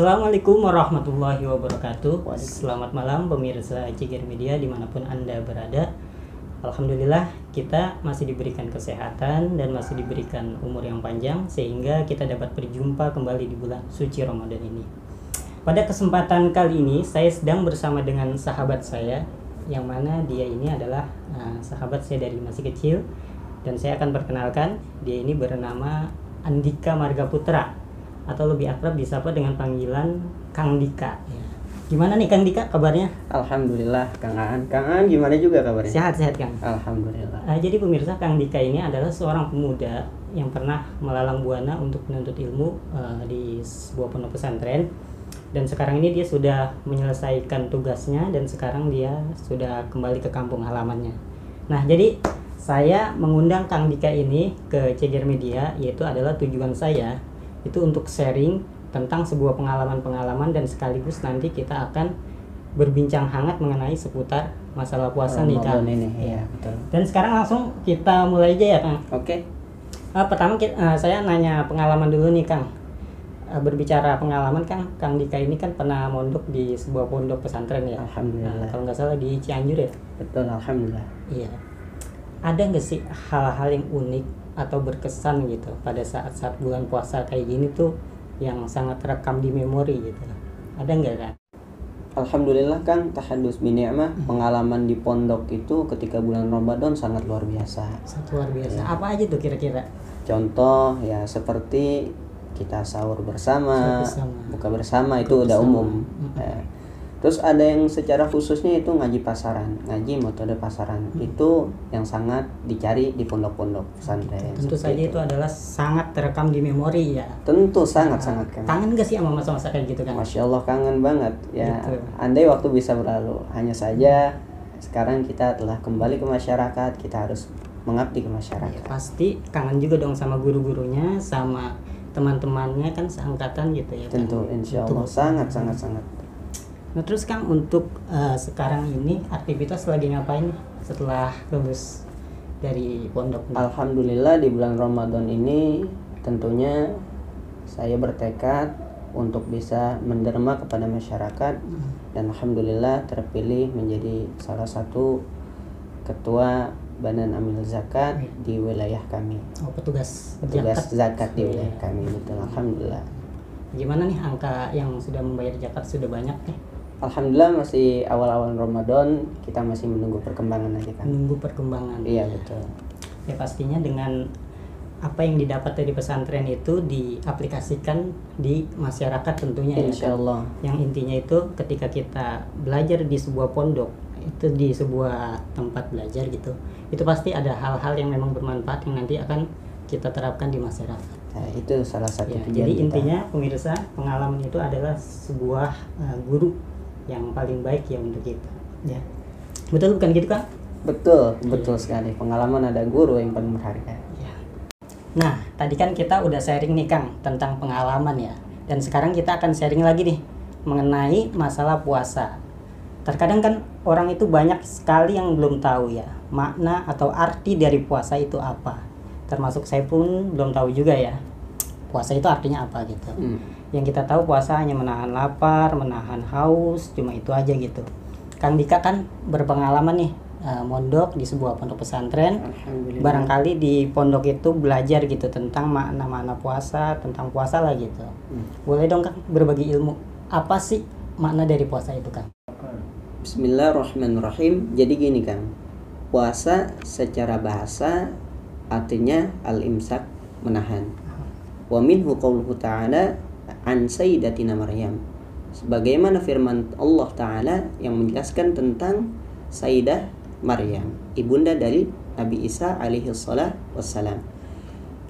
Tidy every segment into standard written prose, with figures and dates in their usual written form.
Assalamualaikum warahmatullahi wabarakatuh. Selamat malam pemirsa Ceger Media dimanapun Anda berada. Alhamdulillah kita masih diberikan kesehatan dan masih diberikan umur yang panjang sehingga kita dapat berjumpa kembali di bulan suci Ramadan ini. Pada kesempatan kali ini saya sedang bersama dengan sahabat saya yang mana dia ini adalah sahabat saya dari masih kecil, dan saya akan perkenalkan. Dia ini bernama Andika Marga Putra atau lebih akrab disapa dengan panggilan Kang Dika. Gimana nih Kang Dika kabarnya? Alhamdulillah Kang Aan. Kang Aan gimana juga kabarnya? Sehat-sehat Kang. Alhamdulillah. Jadi pemirsa, Kang Dika ini adalah seorang pemuda yang pernah melalang buana untuk menuntut ilmu di sebuah pondok pesantren, dan sekarang ini dia sudah menyelesaikan tugasnya dan sekarang dia sudah kembali ke kampung halamannya. Nah, jadi saya mengundang Kang Dika ini ke Ceger Media, yaitu adalah tujuan saya itu untuk sharing tentang sebuah pengalaman-pengalaman, dan sekaligus nanti kita akan berbincang hangat mengenai seputar masalah puasa nih Kang. Iya, betul. Dan sekarang langsung kita mulai aja ya Kang. Oke. Pertama saya nanya pengalaman dulu nih Kang. Berbicara pengalaman Kang Dika ini kan pernah mondok di sebuah pondok pesantren ya. Alhamdulillah. Kalau nggak salah di Cianjur ya. Betul, alhamdulillah. Iya. Ada nggak sih hal-hal yang unik atau berkesan gitu pada saat-saat bulan puasa kayak gini tuh yang sangat terekam di memori gitu? Ada nggak Kang? Alhamdulillah Kang, tahadus bi ni'mah. Pengalaman di pondok itu ketika bulan Ramadan sangat luar biasa. Sangat luar biasa. Ya. Apa aja tuh kira-kira? Contoh ya seperti kita sahur bersama, buka bersama itu udah umum. Ya. Terus ada yang secara khususnya itu ngaji pasaran, ngaji metode pasaran. Itu yang sangat dicari di pondok-pondok pesantren. Tentu saja itu adalah sangat terekam di memori ya. Tentu sangat Kang. Kangen gak sih sama masa-masa kayak gitu kan? Masya Allah kangen banget ya. Gitu. Andai waktu bisa berlalu. Hanya saja sekarang kita telah kembali ke masyarakat, kita harus mengabdi ke masyarakat. Ya, pasti kangen juga dong sama guru-gurunya, sama teman-temannya kan seangkatan gitu ya. Tentu, insya Allah sangat. Nah terus Kang, untuk sekarang ini aktivitas lagi ngapain nih setelah lulus dari pondok? Alhamdulillah di bulan Ramadan ini tentunya saya bertekad untuk bisa menderma kepada masyarakat, dan alhamdulillah terpilih menjadi salah satu ketua Badan Amil Zakat di wilayah kami. Oh, petugas zakat di wilayah kami, betul. Alhamdulillah. Gimana nih angka yang sudah membayar zakat? Sudah banyak nih? Alhamdulillah masih awal-awal Ramadan, kita masih menunggu perkembangan aja kan. Menunggu perkembangan. Iya betul. Ya pastinya dengan apa yang didapat dari pesantren itu diaplikasikan di masyarakat tentunya. Insya Allah. Yang intinya itu ketika kita belajar di sebuah pondok, itu di sebuah tempat belajar gitu, itu pasti ada hal-hal yang memang bermanfaat yang nanti akan kita terapkan di masyarakat. Nah, itu salah satu ya, tujuan jadi kita. Intinya pemirsa, pengalaman itu adalah sebuah guru yang paling baik ya untuk kita. Ya, betul bukan gitu Kang? Betul sekali. Pengalaman ada guru yang paling berharga. Ya. Nah, tadi kan kita udah sharing nih Kang tentang pengalaman ya, dan sekarang kita akan sharing lagi nih mengenai masalah puasa. Terkadang kan orang itu banyak sekali yang belum tahu ya makna atau arti dari puasa itu apa. Termasuk saya pun belum tahu juga ya puasa itu artinya apa gitu. Yang kita tahu puasa hanya menahan lapar, menahan haus, cuma itu aja gitu. Kang Dika kan berpengalaman nih mondok di sebuah pondok pesantren. Barangkali di pondok itu belajar gitu tentang makna-makna puasa, tentang puasa lah gitu. Boleh dong Kang berbagi ilmu, apa sih makna dari puasa itu Kang? Bismillahirrahmanirrahim. Jadi gini Kang, puasa secara bahasa artinya al-imsak, menahan. Wa minhu qauluhu ta'ala an sayyidatina Maryam. Sebagaimana firman Allah Ta'ala yang menjelaskan tentang Sayyidah Maryam, ibunda dari Nabi Isa alaihi salam wassalam.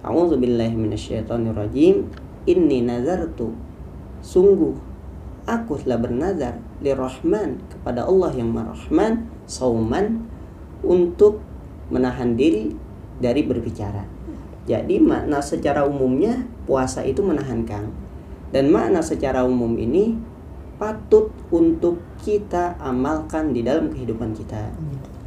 A'udzu billahi minasyaitonir rajim. Inni nazartu, sungguh aku telah bernazar lirrahman, kepada Allah yang Maha Rahman, sauman, untuk menahan diri dari berbicara. Jadi makna secara umumnya puasa itu menahan, Kang. Dan makna secara umum ini patut untuk kita amalkan di dalam kehidupan kita.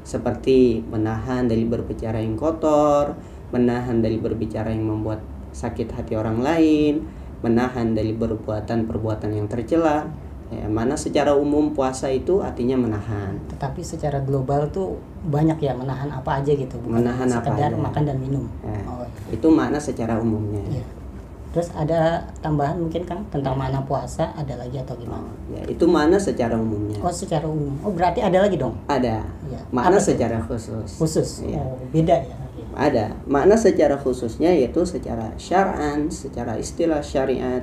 Seperti menahan dari berbicara yang kotor, menahan dari berbicara yang membuat sakit hati orang lain, menahan dari perbuatan-perbuatan yang tercela. Ya, mana secara umum puasa itu artinya menahan. Tetapi secara global tuh banyak ya menahan apa aja gitu, bukan Menahan apa sekedar aja. makan dan minum. Ya, Oh, itu makna secara umumnya. iya. Terus ada tambahan mungkin Kang tentang makna puasa, ada lagi atau gimana? Ya, itu makna secara umumnya. Oh, secara umum. Oh, berarti ada lagi dong? Ada Iya. makna Apa tuh? secara khusus. Khusus. Iya. Oh, beda ya. Iya. Ada makna secara khususnya, yaitu secara syar'an, secara istilah syariat,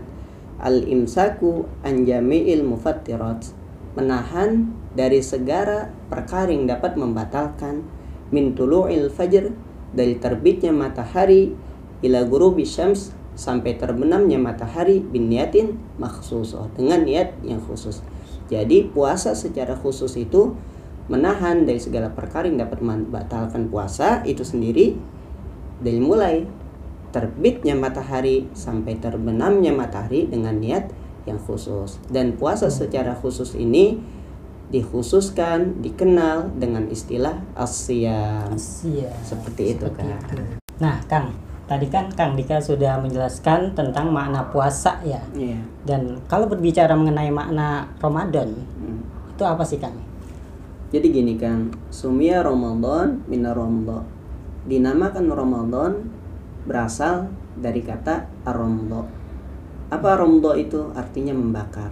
al-imsaku an jami'il mufattirat, menahan dari segala perkara yang dapat membatalkan, min tulu'il fajr, dari terbitnya matahari, ila ghurubi syams, sampai terbenamnya matahari, bin niyatin makhsusah, dengan niat yang khusus. Jadi puasa secara khusus itu menahan dari segala perkara yang dapat membatalkan puasa itu sendiri, dari mulai terbitnya matahari sampai terbenamnya matahari dengan niat yang khusus. Dan puasa secara khusus ini dikhususkan, dikenal dengan istilah as-siyam. Iya. Seperti itu, Kang. Nah, Kang, tadi kan Kang Dika sudah menjelaskan tentang makna puasa ya. Iya. Dan kalau berbicara mengenai makna Ramadan, itu apa sih Kang? Jadi gini, Kang, sumia Ramadan minar Ramadan. Dinamakan Ramadan berasal dari kata ar-ramdha. Apa ramdha itu? Artinya membakar.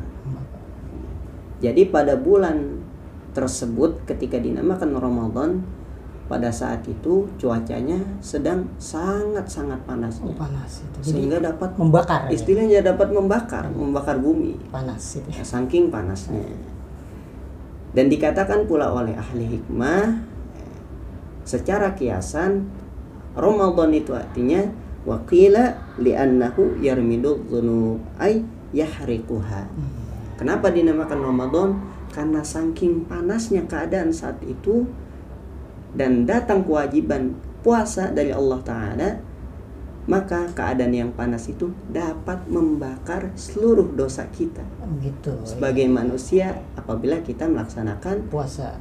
Jadi pada bulan tersebut ketika dinamakan Ramadan, pada saat itu cuacanya sedang sangat-sangat panasnya. Oh, panas itu. Jadi Sehingga dapat membakar. istilahnya dapat membakar bumi. Panas itu. Ya, saking panasnya. Dan dikatakan pula oleh ahli hikmah secara kiasan, Ramadan itu artinya waqila li'annahu yarmidu dzunub ay yahriquha. Kenapa dinamakan Ramadan? Karena saking panasnya keadaan saat itu dan datang kewajiban puasa dari Allah Ta'ala, maka keadaan yang panas itu dapat membakar seluruh dosa kita Gitu. sebagai manusia apabila kita melaksanakan puasa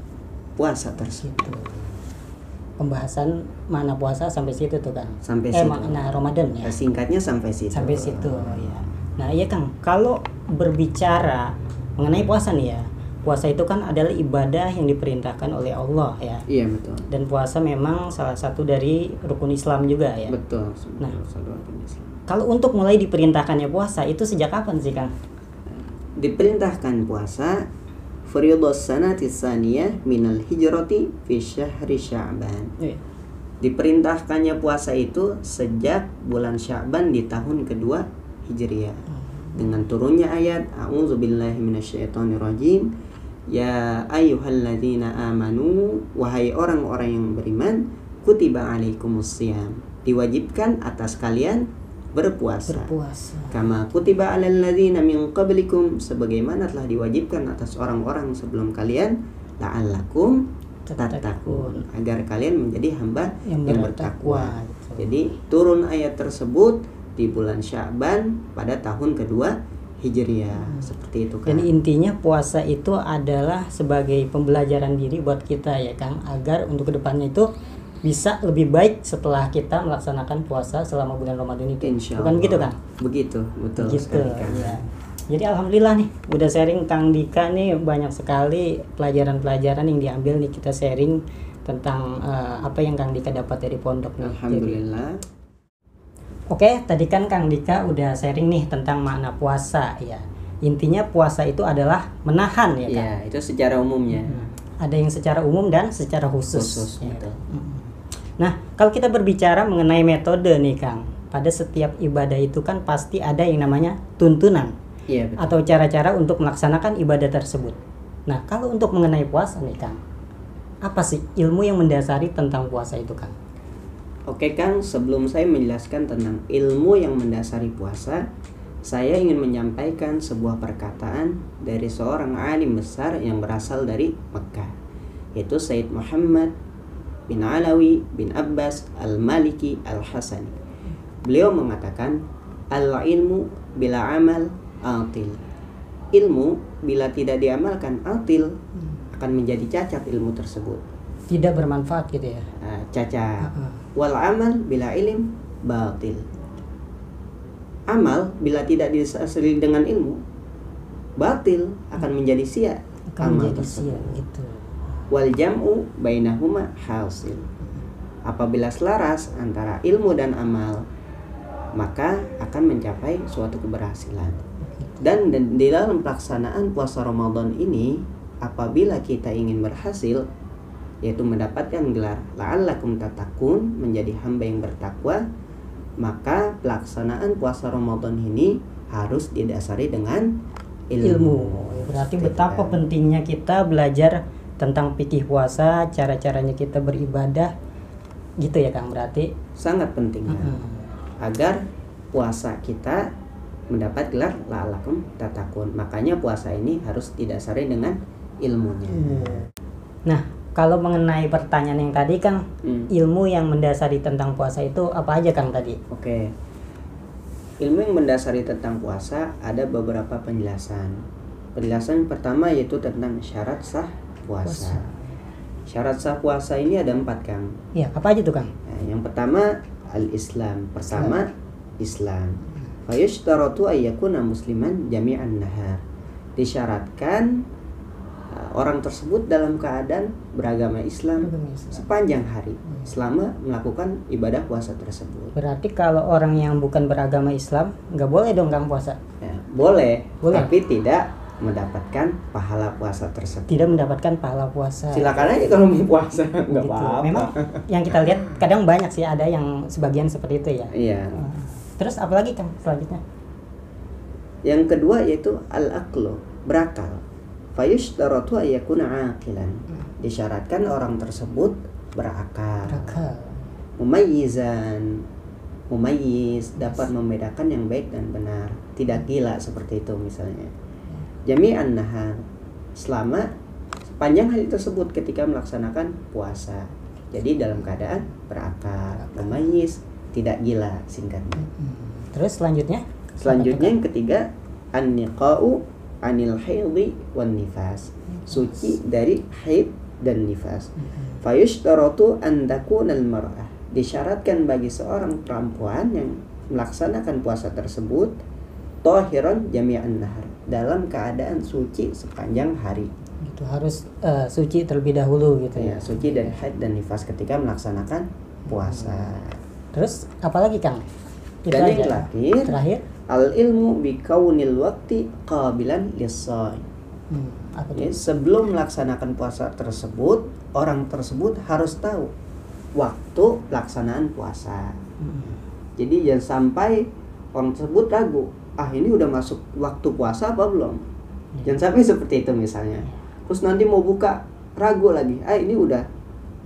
tersebut. Gitu. Pembahasan makna puasa sampai situ tuh Kang. Sampai situ. Makna Ramadan ya. Singkatnya sampai situ. Sampai situ ya. Nah, iya Kang, kalau berbicara mengenai puasa nih ya. Puasa itu kan adalah ibadah yang diperintahkan oleh Allah ya. Iya, betul. Dan puasa memang salah satu dari rukun Islam juga ya. Betul. Nah, kalau untuk mulai diperintahkannya puasa itu sejak kapan sih Kang? Diperintahkan puasa fardhus sanati tsaniyah minal hijrati fi syahri Sya'ban. Iya. Diperintahkannya puasa itu sejak bulan Sya'ban di tahun kedua Hijriah. Dengan turunnya ayat a'udzubillahi minasyaitonirrajim, ya ayyuhalladzina amanu, wahai orang-orang yang beriman, kutiba alaikumusiyam, diwajibkan atas kalian berpuasa. Kama kutiba alal ladzina min qablikum, sebagaimana telah diwajibkan atas orang-orang sebelum kalian, la'allakum tattaqun, agar kalian menjadi hamba yang bertakwa. Jadi turun ayat tersebut di bulan Sya'ban pada tahun kedua Hijriah. Seperti itu, Kang. Jadi intinya puasa itu adalah sebagai pembelajaran diri buat kita ya Kang, agar untuk kedepannya itu bisa lebih baik setelah kita melaksanakan puasa selama bulan Ramadan itu. Insya Bukan Allah. gitu Kang? Begitu, betul Gitu sekali, Kang. ya. Jadi alhamdulillah nih udah sharing Kang Dika nih, banyak sekali pelajaran-pelajaran yang diambil nih, kita sharing tentang apa yang Kang Dika dapat dari pondok nih. Alhamdulillah. Oke, tadi kan Kang Dika udah sharing nih tentang makna puasa ya. Intinya puasa itu adalah menahan ya Kang. Ya, itu secara umumnya. Ada yang secara umum dan secara khusus. Ya. Betul. Nah, kalau kita berbicara mengenai metode nih Kang, pada setiap ibadah itu kan pasti ada yang namanya tuntunan. Iya, betul. Atau cara-cara untuk melaksanakan ibadah tersebut. Nah, kalau untuk mengenai puasa nih Kang, apa sih ilmu yang mendasari tentang puasa itu Kang? Oke, Kang, sebelum saya menjelaskan tentang ilmu yang mendasari puasa, saya ingin menyampaikan sebuah perkataan dari seorang alim besar yang berasal dari Mekah, yaitu Sayyid Muhammad bin Alawi bin Abbas al-Maliki al-Hasani. Beliau mengatakan, al-ilmu bila amal atil. Ilmu bila tidak diamalkan atil, akan menjadi cacat ilmu tersebut. Tidak bermanfaat gitu ya. Cacat. Wal amal bila ilim batil. Amal bila tidak disertai dengan ilmu batil, akan menjadi sia. Akan amal menjadi tersebut. sia gitu. Wal jam'u bainahuma hasil. Apabila selaras antara ilmu dan amal, maka akan mencapai suatu keberhasilan. Dan di dalam pelaksanaan puasa Ramadan ini, apabila kita ingin berhasil, yaitu mendapatkan gelar la'allakum tattaqun, menjadi hamba yang bertakwa, maka pelaksanaan puasa Ramadan ini harus didasari dengan ilmu. Berarti betapa pentingnya kita belajar tentang fikih puasa, cara-caranya kita beribadah, gitu ya Kang, berarti sangat pentingnya agar puasa kita mendapat gelar la'allakum tattaqun. Makanya puasa ini harus didasari dengan ilmunya. Nah, kalau mengenai pertanyaan yang tadi Kang, ilmu yang mendasari tentang puasa itu apa aja Kang tadi? Oke. Ilmu yang mendasari tentang puasa ada beberapa penjelasan. Penjelasan pertama yaitu tentang syarat sah puasa. Syarat sah puasa ini ada 4 Kang. Ya, apa aja tuh Kang? Nah, yang pertama al-Islam. Pertama Islam. Fayushtaratu ayyakuna musliman jami'an nahar. Disyaratkan orang tersebut dalam keadaan beragama Islam sepanjang hari selama melakukan ibadah puasa tersebut. Berarti kalau orang yang bukan beragama Islam nggak boleh dong Kang puasa? Ya, boleh, tapi tidak mendapatkan pahala puasa tersebut. Tidak mendapatkan pahala puasa. Silakan aja kalau mau puasa, nggak Gitu. apa-apa. Memang yang kita lihat kadang banyak sih, ada yang sebagian seperti itu ya. Iya. Terus apalagi Kang selanjutnya? Yang kedua yaitu al-aqlu, berakal. Fayushtaratu ayyakuna aqilan. Disyaratkan orang tersebut berakal. Mumayyiz, dapat membedakan yang baik dan benar. Tidak gila seperti itu misalnya. Jami'an nahar, selama sepanjang hari tersebut ketika melaksanakan puasa. Jadi dalam keadaan berakal, mumayyiz, tidak gila singkatnya. Terus selanjutnya? Selanjutnya yang ketiga, an-niqa'u anil haidhi wan nifas. Suci dari haid dan nifas. Fayushtaratu an takunal mar'ah. Disyaratkan bagi seorang perempuan yang melaksanakan puasa tersebut tahiran jami'an nahar, dalam keadaan suci sepanjang hari. Itu harus suci terlebih dahulu gitu ya. Suci dari haid dan nifas ketika melaksanakan puasa. Terus apalagi Kang? Dan yang terakhir al ilmu bi kaunil waqti qabilan lis-shaim. Sebelum melaksanakan puasa tersebut, orang tersebut harus tahu waktu pelaksanaan puasa. Jadi jangan sampai orang tersebut ragu, ini udah masuk waktu puasa apa belum? Jangan sampai seperti itu misalnya. Terus nanti mau buka ragu lagi, ini udah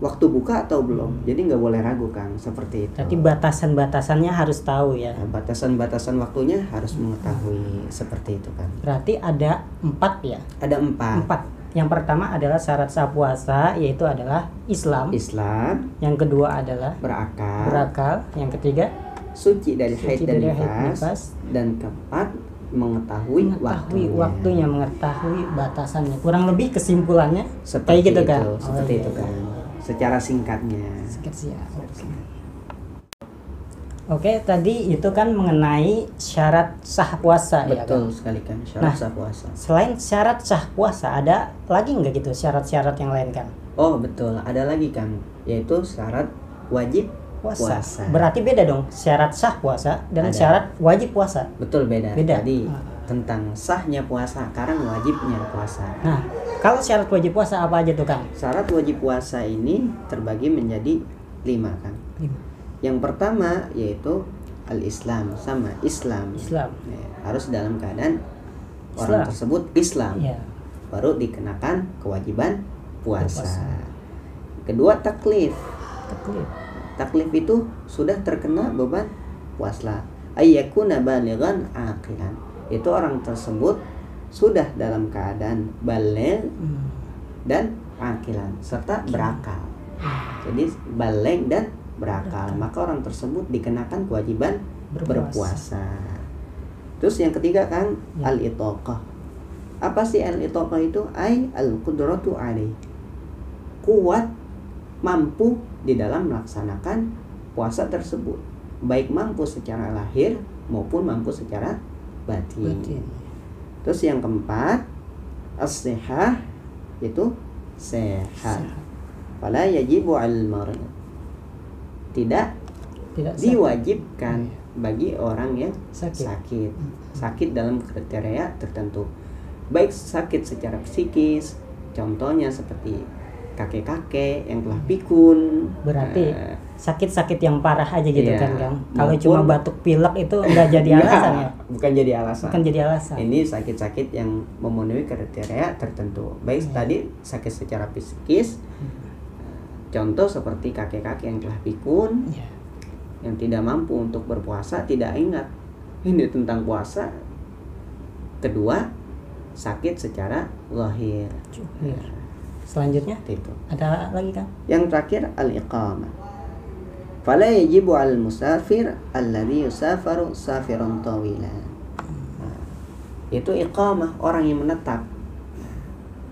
waktu buka atau belum? Jadi nggak boleh ragu Kang, seperti itu. Berarti batasan-batasannya harus tahu ya. Batasan-batasan waktunya harus mengetahui, seperti itu Kang. Berarti ada 4 ya? Ada 4. Yang pertama adalah syarat sah puasa, yaitu adalah Islam. Yang kedua adalah berakal. Yang ketiga suci dari haid dan nifas. Dan keempat mengetahui waktunya, mengetahui batasannya. Kurang lebih kesimpulannya seperti kayak gitu kan? Seperti itu kan. Secara singkatnya. Oke, tadi itu kan mengenai syarat sah puasa. Betul sekali kan, syarat sah puasa. Selain syarat sah puasa, ada lagi nggak gitu syarat-syarat yang lain kan? Oh betul, ada lagi kan, yaitu syarat wajib puasa. Berarti beda dong syarat sah puasa dan syarat wajib puasa. Betul, beda. Tadi tentang sahnya puasa, sekarang wajibnya puasa. Nah, kalau syarat wajib puasa apa aja tuh Kang? Syarat wajib puasa ini terbagi menjadi 5 Kang. 5. Yang pertama yaitu al-Islam, sama Islam. Harus dalam keadaan orang tersebut Islam. Baru dikenakan kewajiban puasa. Kedua taklif. Taklif itu sudah terkena beban puasa. Ayyakuna balighan aqilan. Itu orang tersebut sudah dalam keadaan baligh dan akilan serta berakal. Jadi baligh dan berakal, maka orang tersebut dikenakan kewajiban berpuasa. Terus yang ketiga kan al-itaqah. Apa sih al-itaqah itu? Al-qudratu alaih. Kuat, mampu di dalam melaksanakan puasa tersebut, baik mampu secara lahir maupun mampu secara batin. Terus yang keempat as-sihah, itu sehat. Fala yajibu al-marid. Tidak diwajibkan bagi orang yang sakit dalam kriteria tertentu, baik sakit secara psikis, contohnya seperti kakek-kakek yang telah pikun. Berarti sakit-sakit yang parah aja gitu kan Kang. Kalau cuma batuk pilek itu enggak jadi alasan ya? Bukan jadi alasan. Ini sakit-sakit yang memenuhi kriteria tertentu, baik tadi sakit secara psikis, contoh seperti kakek-kakek yang telah pikun, yang tidak mampu untuk berpuasa, tidak ingat ini tentang puasa. Kedua, sakit secara lahir. Selanjutnya itu ada lagi kan? Yang terakhir al-iqamah. Fala yajibu al-musafir alladhi yusafaru safiran tawilan. Itu iqamah, orang yang menetap.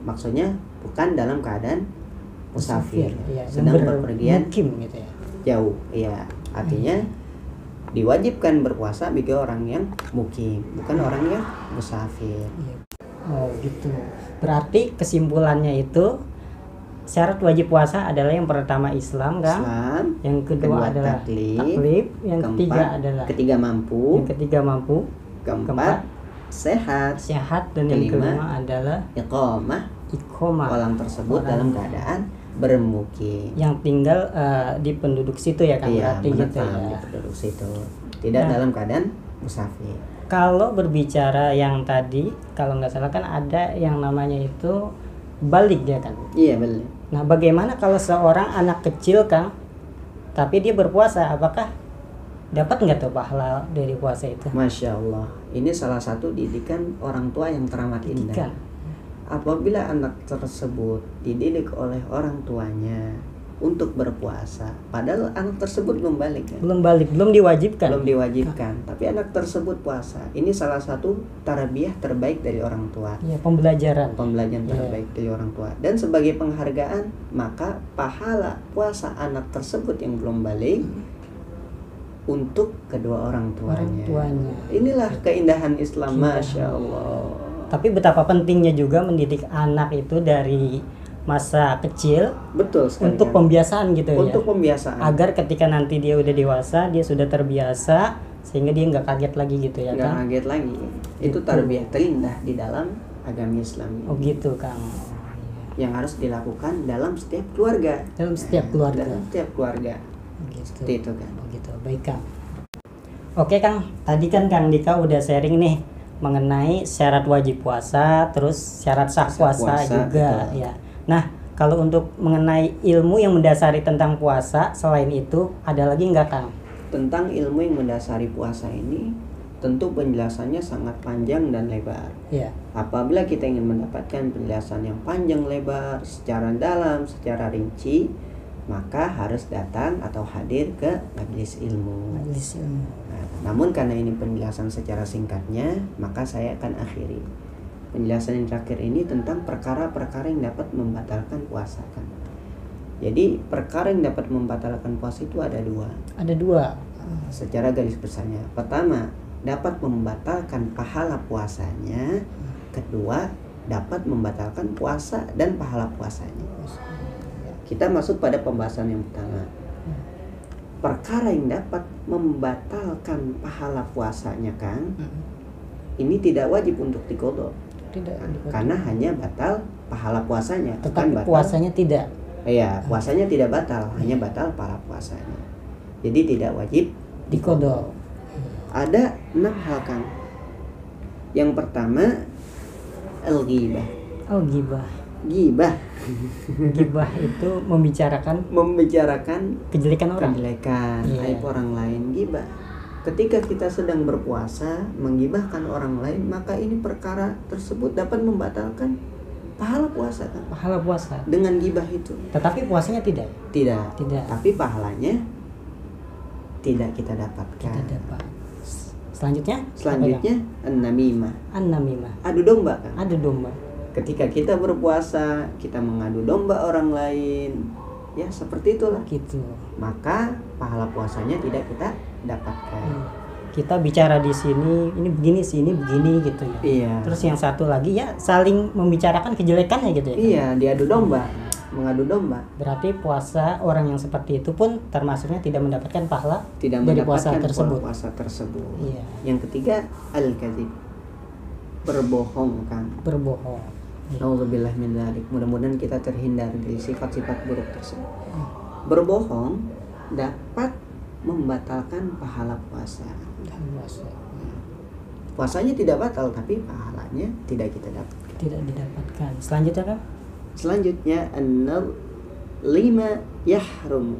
Maksudnya bukan dalam keadaan musafir, sedang berpergian mukim gitu ya. Jauh, iya. Artinya diwajibkan berpuasa bagi orang yang mukim, bukan orang yang musafir. Oh gitu. Berarti kesimpulannya itu syarat wajib puasa adalah yang pertama Islam kan? Yang kedua adalah taklif, yang ketiga mampu, keempat sehat, dan yang kelima adalah iqamah. Orang tersebut dalam keadaan bermukim. Yang tinggal di penduduk situ ya kan? Iya, berarti gitu ya. Di penduduk situ. Tidak dalam keadaan musafir. Kalau berbicara yang tadi, kalau nggak salah kan ada yang namanya itu balik ya kan? Iya, balik. Nah, bagaimana kalau seorang anak kecil Kang, tapi dia berpuasa, apakah dapat nggak tuh pahala dari puasa itu? Masya Allah, ini salah satu didikan orang tua yang teramat indah. Apabila anak tersebut dididik oleh orang tuanya untuk berpuasa, padahal anak tersebut belum balik kan? Belum diwajibkan. Tapi anak tersebut puasa. Ini salah satu tarbiyah terbaik dari orang tua. Ya, pembelajaran terbaik dari orang tua. Dan sebagai penghargaan, maka pahala puasa anak tersebut yang belum balik untuk kedua orang tuanya. Inilah keindahan Islam, Masya Allah. Tapi betapa pentingnya juga mendidik anak itu dari masa kecil, betul sekali, untuk pembiasaan gitu ya. Untuk pembiasaan. Agar ketika nanti dia udah dewasa, dia sudah terbiasa sehingga dia nggak kaget lagi gitu ya kan? Nggak kaget lagi. Itu tarbiyah terindah di dalam agama Islam. Oh gitu Kang. Yang harus dilakukan dalam setiap keluarga. Dalam setiap keluarga. Gitu. Seperti itu kan. Oh gitu. Baik Kang. Oke Kang, tadi kan Kang Dika udah sharing nih mengenai syarat wajib puasa, terus syarat sah puasa juga ya. Nah, kalau untuk mengenai ilmu yang mendasari tentang puasa, selain itu ada lagi nggak Kang? Tentang ilmu yang mendasari puasa ini, tentu penjelasannya sangat panjang dan lebar. Ya. Apabila kita ingin mendapatkan penjelasan yang panjang lebar, secara dalam, secara rinci, maka harus datang atau hadir ke majelis ilmu. Nah, namun karena ini penjelasan secara singkatnya, maka saya akan akhiri. Penjelasan yang terakhir ini tentang perkara-perkara yang dapat membatalkan puasa kan. Jadi perkara yang dapat membatalkan puasa itu ada dua. Secara garis besarnya. Pertama, dapat membatalkan pahala puasanya. Kedua, dapat membatalkan puasa dan pahala puasanya. Kita masuk pada pembahasan yang pertama. Perkara yang dapat membatalkan pahala puasanya kan, ini tidak wajib untuk diqadha. Karena hanya batal pahala puasanya, tetapi batal puasanya tidak. Iya, puasanya tidak batal, hanya batal pahala puasanya. Jadi tidak wajib diqadha. Ada 6 hal Kang. Yang pertama, al-ghibah. Ghibah itu membicarakan kejelekan orang, aib orang lain. Ghibah. Ketika kita sedang berpuasa menggibahkan orang lain, maka ini perkara tersebut dapat membatalkan pahala puasa kan. Pahala puasa. Dengan gibah itu. Tetapi puasanya tidak. Tidak. Tidak. Tapi pahalanya tidak kita dapatkan. Kita dapat. Selanjutnya? Selanjutnya an-namimah. An-namimah. Adu domba kan. Adu domba. Ketika kita berpuasa, kita mengadu domba orang lain. Ya, seperti itulah. Gitu. Maka pahala puasanya tidak kita dapatkan. Kita bicara di sini, ini begini sih, ini begini gitu ya. Iya. Terus yang satu lagi ya saling membicarakan kejelekannya gitu ya. Iya, diadu domba, mengadu domba. Berarti puasa orang yang seperti itu pun termasuknya tidak mendapatkan pahala Tidak dari mendapatkan puasa tersebut. Iya. Yang ketiga al-kadzib. Berbohong kan. Berbohong. Nauzubillah min dzalik. Mudah-mudahan kita terhindar dari sifat-sifat buruk tersebut. Berbohong dapat membatalkan pahala puasa. Puasanya tidak batal tapi pahalanya tidak kita dapatkan. Tidak didapatkan. Selanjutnya kan? Selanjutnya an-nadhr lima yahrum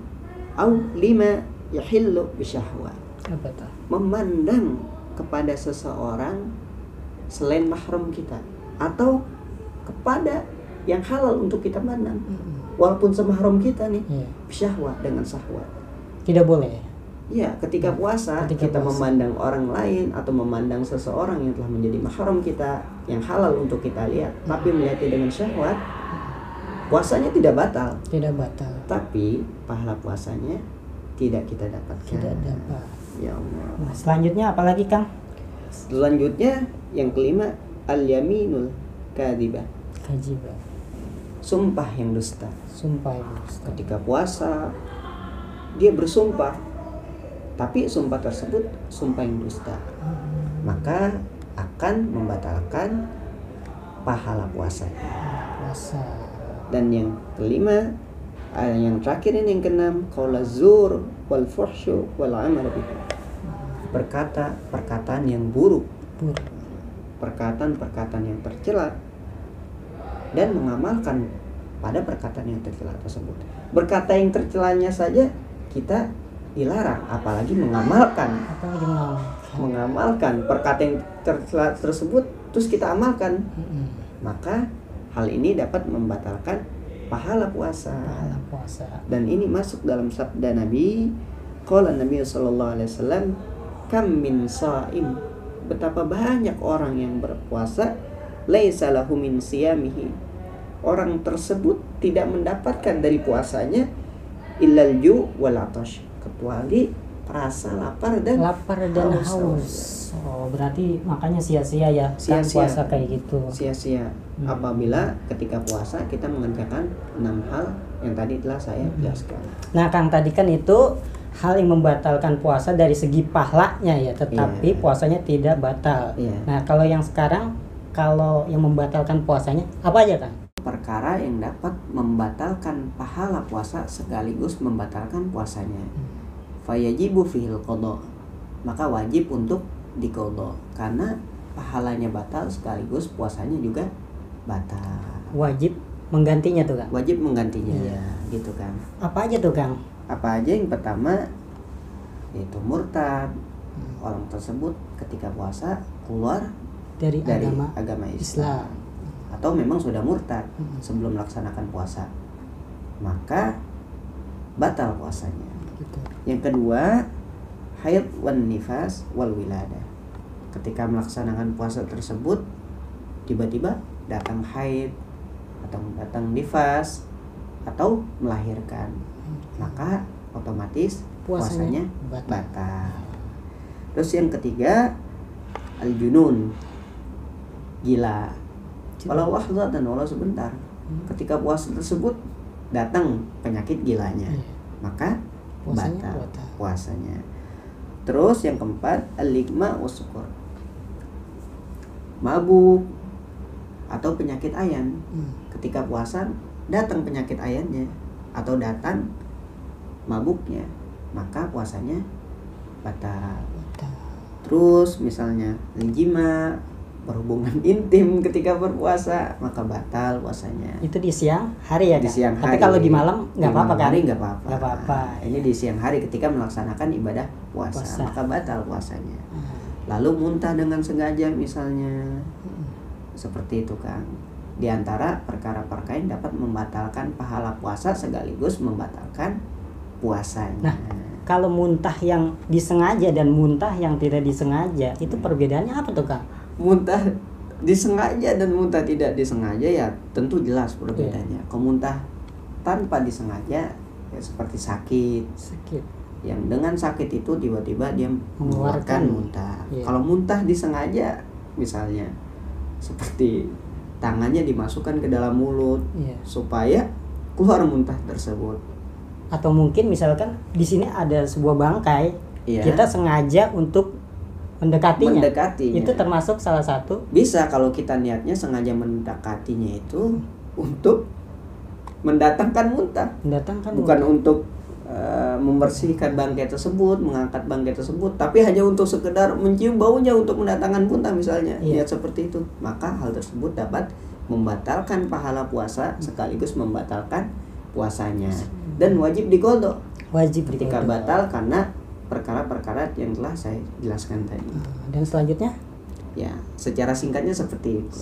au lima yahillu bisyahwat. Apa tuh? Memandang kepada seseorang selain mahram kita atau kepada yang halal untuk kita pandang. Walaupun semahram kita nih, Iya. syahwat dengan syahwat. Tidak boleh. Ya, ketika puasa kita memandang orang lain atau memandang seseorang yang telah menjadi mahram kita yang halal untuk kita lihat, tapi melihatnya dengan syahwat, puasanya tidak batal. Tidak batal. Tapi pahala puasanya tidak kita dapatkan. Tidak dapat. Ya Allah. Nah, selanjutnya apa lagi, Kang? Selanjutnya yang kelima al-yaminul kadzibah. Kadzibah. Sumpah yang dusta. Sumpah yang dusta. Ketika puasa dia bersumpah, tapi sumpah tersebut sumpah yang dusta, maka akan membatalkan pahala puasanya. Puasa. Dan yang kelima, yang terakhir ini yang keenam, qaula zur wal fuhsyu wal amal bihi. Perkataan yang buruk, perkataan yang tercela dan mengamalkan pada perkataan yang tercela tersebut. Berkata yang tercelanya saja kita dilarang, apalagi mengamalkan. Mengamalkan perkataan yang tercela tersebut terus kita amalkan. Maka hal ini dapat membatalkan pahala puasa. Dan ini masuk dalam sabda Nabi, qala Nabi sallallahu alaihi wasallam, kam min shaim, betapa banyak orang yang berpuasa, laisa lahu min siyamihi, orang tersebut tidak mendapatkan dari puasanya illal ju' wal atash, kecuali rasa lapar dan haus. Oh, berarti makanya sia-sia ya kan puasa kayak gitu. Sia-sia apabila ketika puasa kita mengerjakan 6 hal yang tadi telah saya jelaskan. Nah, Kang, tadi kan itu hal yang membatalkan puasa dari segi pahalanya ya, tetapi puasanya tidak batal. Nah, kalau yang sekarang, kalau yang membatalkan puasanya apa aja, Kang? Perkara yang dapat membatalkan pahala puasa sekaligus membatalkan puasanya. Fayajibu fihil qadha, maka wajib untuk diqadha karena pahalanya batal sekaligus puasanya juga batal. Wajib menggantinya tuh, Kang. Wajib menggantinya. Gitu kan. Apa aja tuh, Kang? Apa aja? Yang pertama yaitu murtad. Orang tersebut ketika puasa keluar dari agama Islam. Atau memang sudah murtad sebelum melaksanakan puasa, maka batal puasanya. Yang kedua, haid wan nifas wal wiladah. Ketika melaksanakan puasa tersebut tiba-tiba datang haid atau datang nifas atau melahirkan, maka otomatis puasanya batal. Terus yang ketiga, al junun, gila. Walau lahzatan, walau sebentar. Ketika puasa tersebut datang penyakit gilanya, maka batal puasanya. Terus yang keempat, al-ligma was-sukur, mabuk atau penyakit ayan. Ketika puasa datang penyakit ayannya atau datang mabuknya, maka puasanya batal. Terus misalnya jima, berhubungan intim ketika berpuasa, maka batal puasanya. Itu di siang hari ya, Kak? Di siang hari. Tapi kalau di malam nggak apa-apa kan? Nggak apa-apa. Ini di siang hari ketika melaksanakan ibadah puasa. Maka batal puasanya. Lalu muntah dengan sengaja misalnya, seperti itu, Kang. Di antara perkara-perkara yang dapat membatalkan pahala puasa sekaligus membatalkan puasanya. Nah, kalau muntah yang disengaja dan muntah yang tidak disengaja itu perbedaannya apa tuh Kang? Muntah disengaja dan muntah tidak disengaja ya tentu jelas perbedaannya. Kalau muntah tanpa disengaja ya seperti sakit. Yang dengan sakit itu tiba-tiba dia mengeluarkan muntah. Kalau muntah disengaja misalnya seperti tangannya dimasukkan ke dalam mulut supaya keluar muntah tersebut. Atau mungkin misalkan di sini ada sebuah bangkai, kita sengaja untuk mendekatinya. Itu termasuk salah satu. Bisa kalau kita niatnya sengaja mendekatinya itu untuk mendatangkan muntah. Bukan untuk membersihkan bangkai tersebut, mengangkat bangkai tersebut, tapi hanya untuk sekedar mencium baunya untuk mendatangkan muntah misalnya. Niat seperti itu, maka hal tersebut dapat membatalkan pahala puasa sekaligus membatalkan puasanya dan wajib diqadha. Ketika batal karena perkara-perkara yang telah saya jelaskan tadi. Dan selanjutnya? Ya, secara singkatnya seperti itu.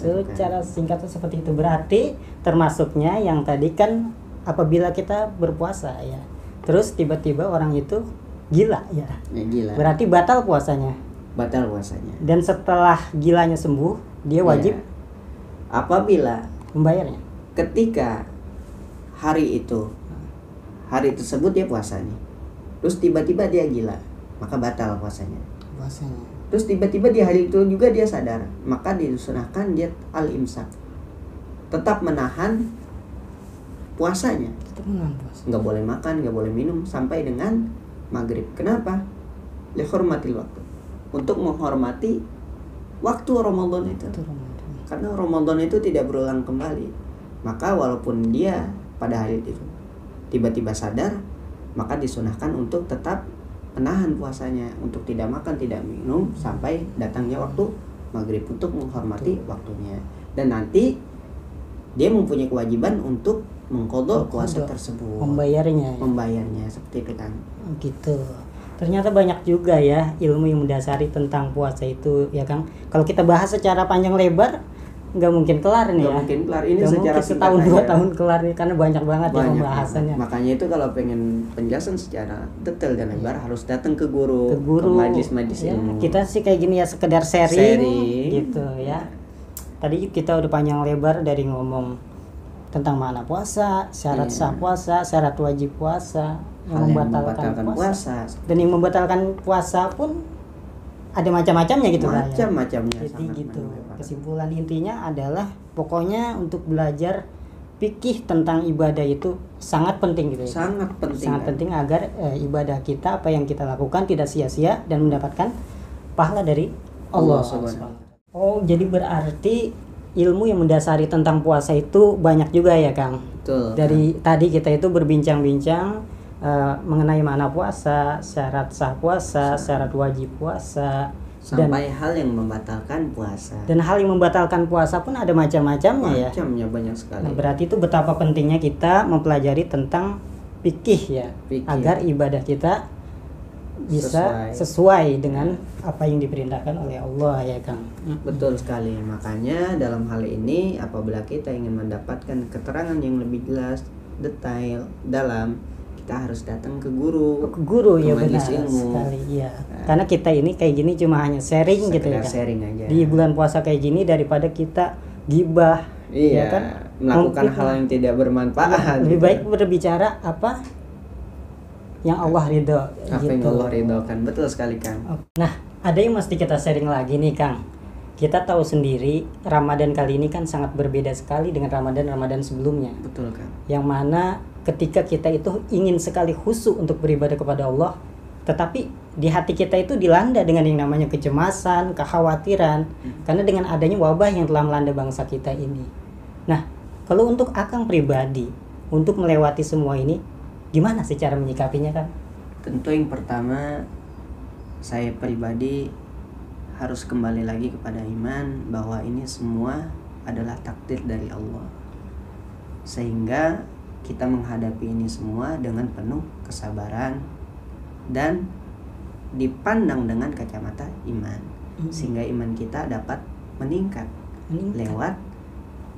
Singkatnya seperti itu. Berarti termasuknya yang tadi kan apabila kita berpuasa ya. Terus tiba-tiba orang itu gila ya. Gila. Berarti batal puasanya. Dan setelah gilanya sembuh, dia wajib apabila membayarnya. Ketika hari tersebut dia puasa nih. Terus tiba-tiba dia gila, maka batal puasanya. Terus tiba-tiba di hari itu juga dia sadar, maka disunahkan dia al-imsak. Tetap menahan puasanya. Nggak boleh makan, nggak boleh minum sampai dengan maghrib. Kenapa? Lihormatil waktu. Untuk menghormati waktu Ramadan itu. Karena Ramadan itu tidak berulang kembali. Maka walaupun dia pada hari itu tiba-tiba sadar, maka disunahkan untuk tetap menahan puasanya, untuk tidak makan, tidak minum sampai datangnya waktu maghrib untuk menghormati waktunya. Dan nanti dia mempunyai kewajiban untuk mengqadha puasa tersebut, membayarnya seperti itu kan. Gitu. Ternyata banyak juga ya ilmu yang mendasari tentang puasa itu ya Kang. Kalau kita bahas secara panjang lebar nggak mungkin kelar nih. Mungkin kelar ini secara setahun 2 tahun kelar nih karena banyak banget ya pembahasannya. Makanya itu kalau pengen penjelasan secara detail dan lebar harus datang ke guru, ke majelis-majelis ilmu. Kita sih kayak gini ya sekedar sharing gitu ya. Tadi kita udah panjang lebar dari ngomong tentang makna puasa, syarat sah puasa, syarat wajib puasa, yang membatalkan puasa. Dan yang membatalkan puasa pun ada macam-macamnya gitu kan. Macam-macamnya. Jadi gitu. Kesimpulan intinya adalah pokoknya untuk belajar fikih tentang ibadah itu sangat penting gitu ya. Sangat penting agar ibadah kita, apa yang kita lakukan tidak sia-sia dan mendapatkan pahala dari Allah Subhanahu. Oh, jadi berarti ilmu yang mendasari tentang puasa itu banyak juga ya Kang. Betul. Dari tadi kita itu berbincang-bincang mengenai makna puasa, syarat sah puasa, syarat wajib puasa, sampai hal yang membatalkan puasa. Dan hal yang membatalkan puasa pun ada macam-macamnya ya. Macamnya banyak sekali. Nah, berarti itu betapa pentingnya kita mempelajari tentang fikih ya, agar ibadah kita bisa sesuai dengan apa yang diperintahkan oleh Allah ya Kang. Betul sekali. Makanya dalam hal ini apabila kita ingin mendapatkan keterangan yang lebih jelas, detail, dalam, kita harus datang ke guru. Ya benar sekali ya. Karena kita ini kayak gini cuma hanya sharing gitu ya kan. Sharing aja. Di bulan puasa kayak gini daripada kita gibah. Iya. Ya kan? Melakukan hal yang tidak bermanfaat. Lebih baik berbicara apa yang Allah ridho. Yang Allah ridhokan. Betul sekali Kang. Nah, ada yang mesti kita sharing lagi nih Kang. Kita tahu sendiri Ramadan kali ini kan sangat berbeda sekali dengan Ramadan sebelumnya. Betul Kang. Yang mana ketika kita itu ingin sekali khusyuk untuk beribadah kepada Allah, tetapi di hati kita itu dilanda dengan yang namanya kecemasan, kekhawatiran, karena dengan adanya wabah yang telah melanda bangsa kita ini. Nah, kalau untuk Akang pribadi, untuk melewati semua ini, gimana sih cara menyikapinya Kang? Tentu yang pertama, saya pribadi harus kembali lagi kepada iman bahwa ini semua adalah takdir dari Allah. Sehingga kita menghadapi ini semua dengan penuh kesabaran dan dipandang dengan kacamata iman, sehingga iman kita dapat meningkat lewat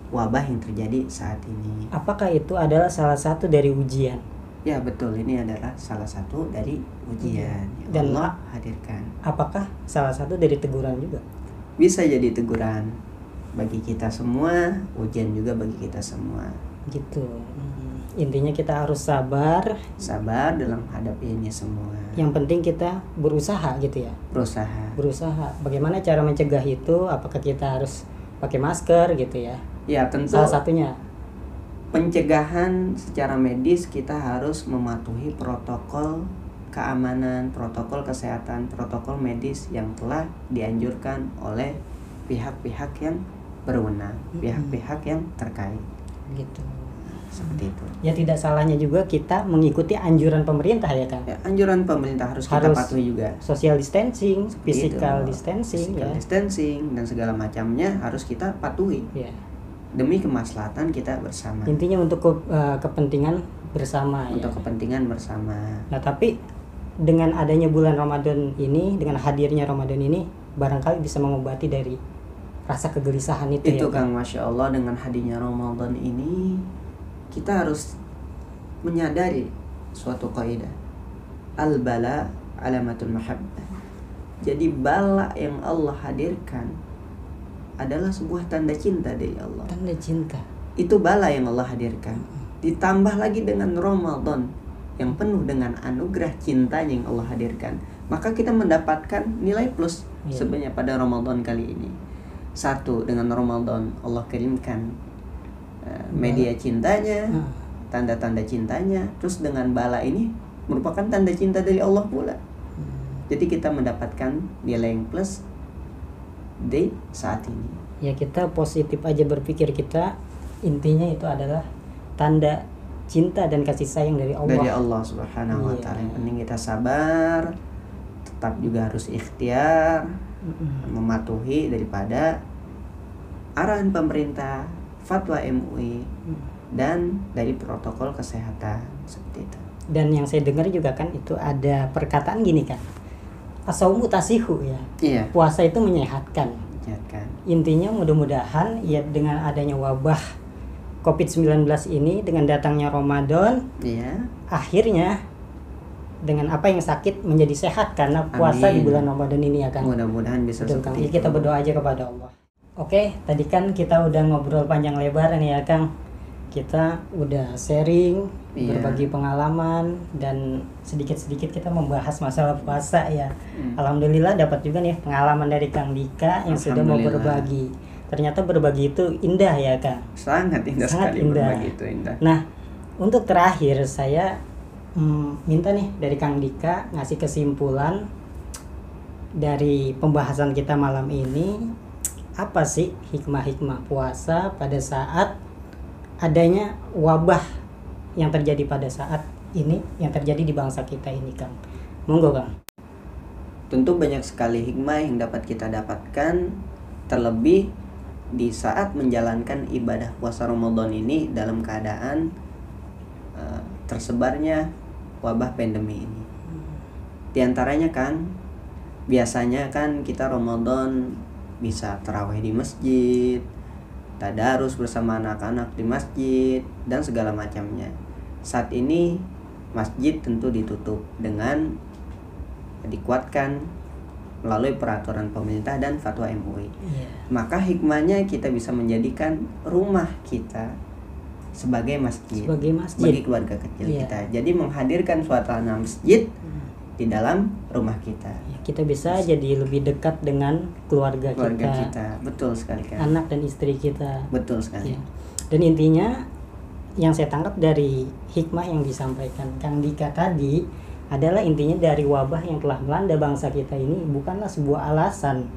wabah yang terjadi saat ini. Apakah itu adalah salah satu dari ujian? Ya betul, ini adalah salah satu dari ujian yang Dan Allah hadirkan. Apakah salah satu dari teguran juga? Bisa jadi teguran bagi kita semua, ujian juga bagi kita semua. Gitu. Intinya kita harus sabar dalam hadapi ini semua. Yang penting kita berusaha gitu ya. Berusaha. Bagaimana cara mencegah itu? Apakah kita harus pakai masker gitu ya? Ya tentu. Salah satunya. Pencegahan secara medis kita harus mematuhi protokol keamanan, protokol kesehatan, protokol medis yang telah dianjurkan oleh pihak-pihak yang berwenang, pihak-pihak yang terkait. Gitu. Seperti itu. Ya tidak salahnya juga kita mengikuti anjuran pemerintah ya kan. Ya, anjuran pemerintah harus kita patuhi juga. Social distancing, physical Gitu. distancing, Physical distancing dan segala macamnya harus kita patuhi. Ya. Demi kemaslahatan kita bersama. Intinya untuk kepentingan bersama. Untuk kepentingan bersama. Nah tapi dengan adanya bulan Ramadan ini, dengan hadirnya Ramadan ini, barangkali bisa mengobati dari rasa kegelisahan itu ya Kang. Masya Allah, dengan hadirnya Ramadan ini kita harus menyadari suatu kaidah, al-bala alamatul mahabbah. Jadi bala yang Allah hadirkan adalah sebuah tanda cinta dari Allah. Tanda cinta. Itu bala yang Allah hadirkan. Ditambah lagi dengan Ramadan yang penuh dengan anugerah cintanya yang Allah hadirkan, maka kita mendapatkan nilai plus sebenarnya pada Ramadan kali ini. Satu, dengan Ramadan Allah kirimkan media cintanya, tanda-tanda cintanya. Terus dengan bala ini merupakan tanda cinta dari Allah pula. Jadi kita mendapatkan nilai yang plus di saat ini. Ya kita positif aja berpikir, kita intinya itu adalah tanda cinta dan kasih sayang dari Allah. Dari Allah Subhanahu wa Ta'ala. Yang penting kita sabar, tetap juga harus ikhtiar, mematuhi daripada arahan pemerintah, fatwa MUI, dan dari protokol kesehatan seperti itu. Dan yang saya dengar juga kan itu ada perkataan gini kan, as-saumu tasihu ya. Iya. Puasa itu menyehatkan. Intinya mudah-mudahan ya dengan adanya wabah COVID-19 ini, dengan datangnya Ramadan, akhirnya dengan apa yang sakit menjadi sehat karena puasa di bulan Ramadan ini ya kan. Mudah-mudahan bisa seperti itu. Kita berdoa aja kepada Allah. Oke, tadi kan kita udah ngobrol panjang lebar nih ya Kang. Kita udah sharing, berbagi pengalaman, dan sedikit-sedikit kita membahas masalah puasa ya. Alhamdulillah dapat juga nih pengalaman dari Kang Dika yang sudah mau berbagi. Ternyata berbagi itu indah ya Kang. Sangat indah sekali berbagi itu indah. Nah, untuk terakhir saya minta nih dari Kang Dika ngasih kesimpulan dari pembahasan kita malam ini. Apa sih hikmah-hikmah puasa pada saat adanya wabah yang terjadi pada saat ini, yang terjadi di bangsa kita ini Kang? Monggo Kang. Tentu banyak sekali hikmah yang dapat kita dapatkan, terlebih di saat menjalankan ibadah puasa Ramadan ini dalam keadaan tersebarnya wabah pandemi ini. Di antaranya kan, biasanya kan kita Ramadan bisa tarawih di masjid, tadarus bersama anak-anak di masjid, dan segala macamnya. Saat ini masjid tentu ditutup dengan dikuatkan melalui peraturan pemerintah dan fatwa MUI. Maka hikmahnya kita bisa menjadikan rumah kita sebagai masjid bagi keluarga kecil kita. Jadi menghadirkan suasana masjid di dalam rumah kita. Kita bisa jadi lebih dekat dengan keluarga kita. Betul sekali kan. Anak dan istri kita. Betul sekali. Dan intinya yang saya tangkap dari hikmah yang disampaikan Kang Dika tadi adalah intinya dari wabah yang telah melanda bangsa kita ini bukanlah sebuah alasan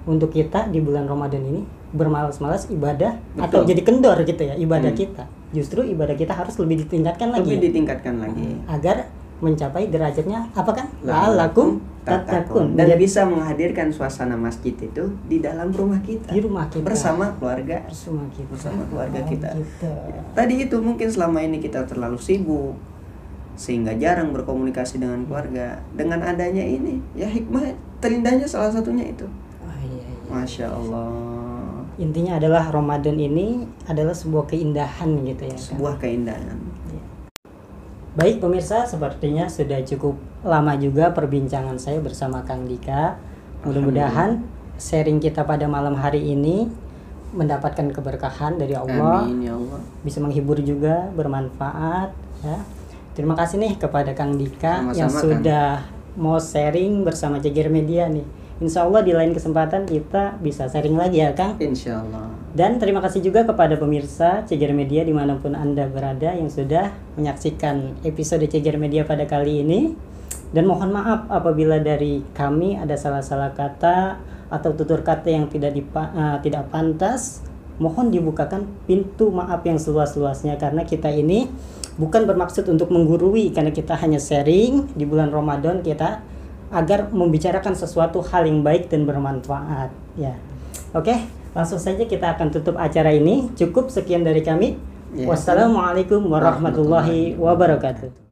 untuk kita di bulan Ramadan ini bermalas-malas ibadah. Betul. Atau jadi kendor gitu ya ibadah kita. Justru ibadah kita harus lebih ditingkatkan lagi. Agar mencapai derajatnya apa kan? La'allakum tattaqun. Dan bisa menghadirkan suasana masjid itu di dalam rumah kita. Di rumah kita. Bersama keluarga. Bersama keluarga kita. Ya. Tadi itu mungkin selama ini kita terlalu sibuk sehingga jarang berkomunikasi dengan keluarga. Dengan adanya ini, ya hikmah terindahnya salah satunya itu. Masya Allah. Intinya adalah Ramadan ini adalah sebuah keindahan gitu ya. Sebuah keindahan. Baik pemirsa, sepertinya sudah cukup lama juga perbincangan saya bersama Kang Dika. Mudah-mudahan sharing kita pada malam hari ini mendapatkan keberkahan dari Allah. Amin ya Allah. Bisa menghibur juga, bermanfaat ya. Terima kasih nih kepada Kang Dika Sama-sama, yang Kang. sudah mau sharing bersama Ceger Media nih. Insya Allah di lain kesempatan kita bisa sharing lagi ya Kang. Insya Allah. Dan terima kasih juga kepada pemirsa Ceger Media dimanapun Anda berada yang sudah menyaksikan episode Ceger Media pada kali ini. Dan mohon maaf apabila dari kami ada salah-salah kata atau tutur kata yang tidak pantas. Mohon dibukakan pintu maaf yang seluas-luasnya, karena kita ini bukan bermaksud untuk menggurui, karena kita hanya sharing di bulan Ramadan kita agar membicarakan sesuatu hal yang baik dan bermanfaat ya. Oke, langsung saja kita akan tutup acara ini. Cukup sekian dari kami. Ya. Wassalamualaikum warahmatullahi wabarakatuh.